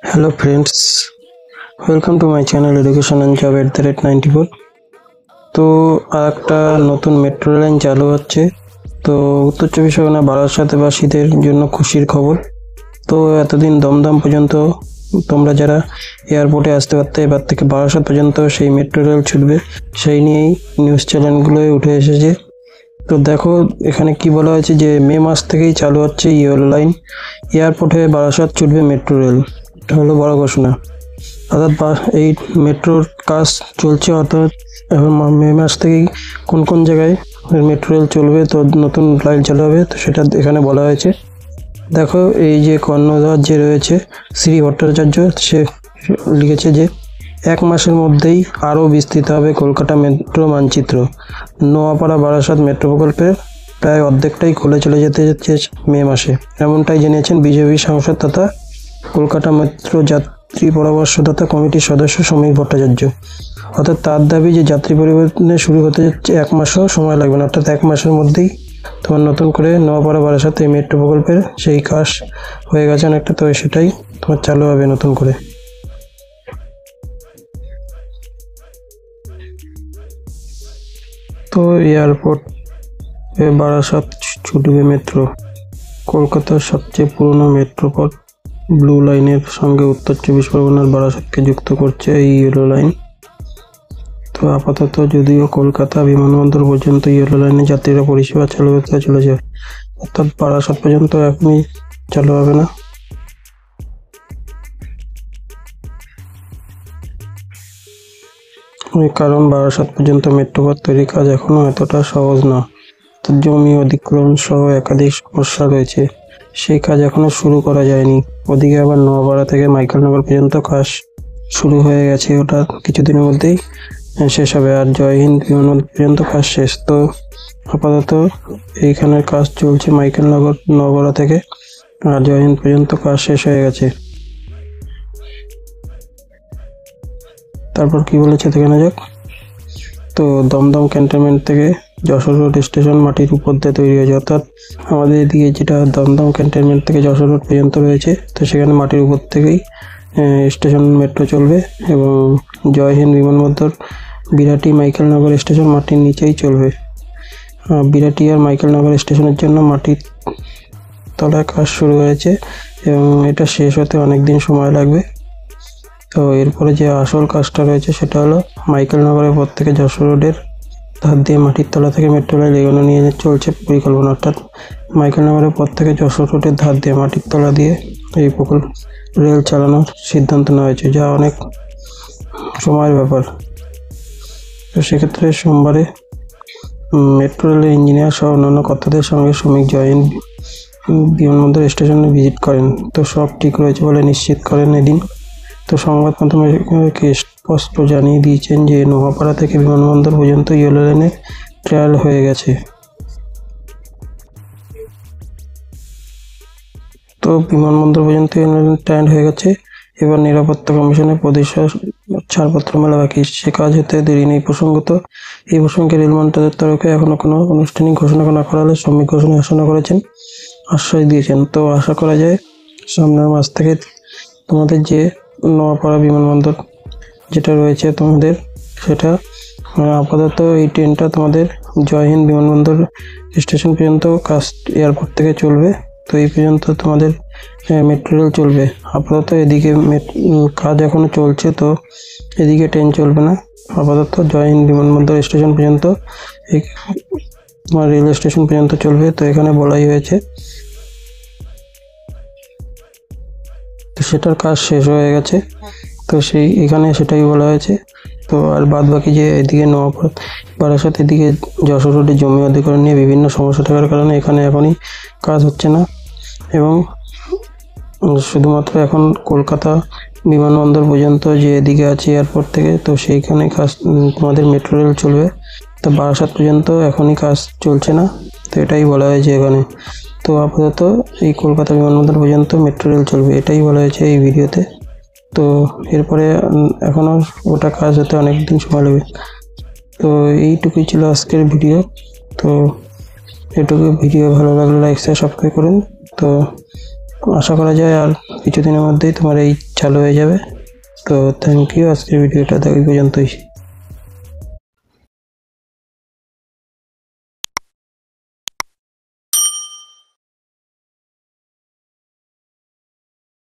Hello friends, welcome to my channel Education and Job @94। তো একটা নতুন মেট্রো লাইন চালু হচ্ছে। তো উত্তর চব্বিশ পরগনা বারাসাতবাসীদের জন্য খুশির খবর। তো এতদিন দমদম পর্যন্ত তোমরা যারা এয়ারপোর্টে আসতে পারতে, এবার থেকে বারাসাত পর্যন্ত সেই মেট্রো রেল ছুটবে, সেই নিয়েই নিউজ চ্যানেলগুলোয় উঠে এসেছে। তো দেখো এখানে কি বলা হয়েছে যে মে মাস থেকেই চালু হচ্ছে ইয়েলো লাইন, এয়ারপোর্ট হয়ে বারাসাত ছুটবে মেট্রো রেল। এটা হলো বড় ঘোষণা। অর্থাৎ এই মেট্রোর কাজ চলছে, অর্থাৎ এখন মে মাস থেকেই কোন কোন জায়গায় মেট্রো রেল চলবে, তো নতুন লাইন চালু হবে, তো সেটা এখানে বলা হয়েছে। দেখো এই যে কর্ণধার যে রয়েছে শ্রী ভট্টাচার্য, সে লিখেছে যে 1 মাসের মধ্যেই আরও বিস্তৃত হবে কলকাতা মেট্রো মানচিত্র। নোয়াপাড়া বারাসাত মেট্রো প্রকল্পের প্রায় অর্ধেকটাই খুলে চলে যেতে যাচ্ছে মে মাসে, এমনটাই জানিয়েছেন বিজেপি সাংসদ তথা কলকাতা মেট্রো যাত্রী পরামর্শদাতা কমিটির সদস্য সমীর ভট্টাচার্য। অর্থাৎ তার দাবি যে যাত্রী পরিবহনে শুরু হতে যাচ্ছে 1 মাসও সময় লাগবে না, অর্থাৎ 1 মাসের মধ্যেই তোমার নতুন করে নোয়াপাড়া বারাসাত এই মেট্রো প্রকল্পের সেই কাজ হয়ে গেছে অনেকটা, তো সেটাই তোমার চালু হবে নতুন করে। তো এয়ারপোর্ট বারাসাত ছুটবে মেট্রো। কলকাতার সবচেয়ে পুরনো মেট্রো পথ ব্লু লাইনের সঙ্গে উত্তর চব্বিশ পরগনার বারাসাতকে যুক্ত করছে এই ইয়েলো লাইন। তো আপাতত যদিও কলকাতা বিমানবন্দর পর্যন্ত ইয়েলো লাইনে যাত্রীরা পরিষেবা চালু হতে চলেছে, অর্থাৎ বারাসাত পর্যন্ত এখনই চালু হবে না। কারণ বারাসাত পর্যন্ত মেট্রোপথ তৈরির কাজ এখনও এতটা সহজ না। জমি অধিগ্রহণ সহ একাধিক সমস্যা রয়েছে, সেই কাজ এখনো শুরু করা যায়নি। ওদিকে আবার নোয়াপাড়া থেকে মাইকেলনগর পর্যন্ত কাজ শুরু হয়ে গেছে, ওটা কিছুদিনের মধ্যেই শেষ হবে। আর জয়হিন্দ বিমানবন্দর পর্যন্ত কাজ শেষ। তো আপাতত এইখানের কাজ চলছে মাইকেলনগর নোয়াপাড়া থেকে, আর জয়হিন্দ পর্যন্ত কাজ শেষ হয়ে গেছে। তারপর কি বলেছে দেখানো যাক। তো দমদম ক্যান্টনমেন্ট থেকে যশোর রোড স্টেশন মাটির উপর দিয়ে তৈরি হয়েছে, অর্থাৎ আমাদের এদিকে যেটা দমদম ক্যান্টনমেন্ট থেকে যশোর রোড পর্যন্ত রয়েছে, তো সেখানে মাটির উপর থেকেই স্টেশন মেট্রো চলবে। এবং জয়হিন্দ বিমানবন্দর বিরাটি মাইকেলনগর স্টেশন মাটির নিচেই চলবে। বিরাটি আর মাইকেলনগর স্টেশনের জন্য মাটির তলায় কাজ শুরু হয়েছে এবং এটা শেষ হতে অনেক দিন সময় লাগবে। তো এরপরে যে আসল কাজটা রয়েছে সেটা হলো মাইকেলনগরের পর থেকে যশোর রোডের ধার দিয়ে মাটির তলা থেকে মেট্রো লাইন এগোনো নিয়ে চলছে পরিকল্পনা, অর্থাৎ মাইকেলনগরের পর থেকে যশোর রোডের ধার দিয়ে মাটির তলা দিয়ে এই প্রকল্প রেল চালানোর সিদ্ধান্ত নেওয়া হয়েছে, যা অনেক সময়ের ব্যাপার। তো সেক্ষেত্রে সোমবারে মেট্রো রেলের ইঞ্জিনিয়ার সহ অন্যান্য কর্তাদের সঙ্গে শ্রমিক জয়েন্ট বিমানবন্দর স্টেশনে ভিজিট করেন। তো সব ঠিক রয়েছে বলে নিশ্চিত করেন এদিন। তো সংবাদ মাধ্যমকে স্পষ্ট জানিয়ে দিয়েছেন যে নোয়াপাড়া থেকে বিমানবন্দর পর্যন্ত ইয়েলো লাইনের ট্রায়াল হয়ে গেছে। তো বিমানবন্দর পর্যন্ত ট্রায়াল হয়ে গেছে, এবার নিরাপত্তা কমিশনের প্রদেশের ছাড়পত্র মেলা বাকি, সে কাজ হতে দেরি নেই। প্রসঙ্গত এই প্রসঙ্গে রেল মন্ত্রকের তরফে এখনো কোনো আনুষ্ঠানিক ঘোষণা না করা হলে শ্রমিক ঘোষণা করেছেন, আশ্বাস দিয়েছেন। তো আশা করা যায় সামনের মাস থেকে তোমাদের যে নোয়াপাড়া বিমানবন্দর যেটা রয়েছে তোমাদের, সেটা আপাতত এই ট্রেনটা তোমাদের জয়হিন্দ বিমানবন্দর স্টেশন পর্যন্ত কাজ এয়ারপোর্ট থেকে চলবে। তো এই পর্যন্ত তোমাদের মেট্রো রেল চলবে। আপাতত এদিকে কাজ এখনো চলছে, তো এদিকে ট্রেন চলবে না। আপাতত জয়হিন্দ বিমানবন্দর স্টেশন পর্যন্ত এই তোমার রেল স্টেশন পর্যন্ত চলবে। তো এখানে বলাই হয়েছে, তো সেটার কাজ শেষ হয়ে গেছে, তো এখানে সেটাই বলা হয়েছে। তো আর বাদ বাকি যে এদিকে নোয়াপাড়া বারাসাত এদিকে যশোর রোডে জমি অধিগ্রহণ নিয়ে বিভিন্ন সমস্যা থাকার কারণে এখানে এখনই কাজ হচ্ছে না, এবং শুধুমাত্র এখন কলকাতা বিমানবন্দর পর্যন্ত যে এদিকে আছে এয়ারপোর্ট থেকে, তো সেইখানে কাজ তোমাদের মেট্রো রেল চলবে। তো বারাসাত পর্যন্ত এখনই কাজ চলছে না, তো এটাই বলা হয়েছে এখানে। তো আপাতত এই কলকাতা বিমানবন্দর পর্যন্ত মেট্রো রেল চলবে, এটাই বলা হয়েছে এই ভিডিওতে। তো এরপরে এখনও ওটা কাজ হতে অনেক দিন সময় লাগবে। তো এইটুকুই ছিল আজকের ভিডিও। তো এটুকু ভিডিও ভালো লাগলে লাইক শেয়ার সাবস্ক্রাইব করুন। তো আশা করা যায় আর কিছুদিনের মধ্যেই তোমার এই চালু হয়ে যাবে। তো থ্যাংক ইউ, আজকের ভিডিওটা এই পর্যন্তই।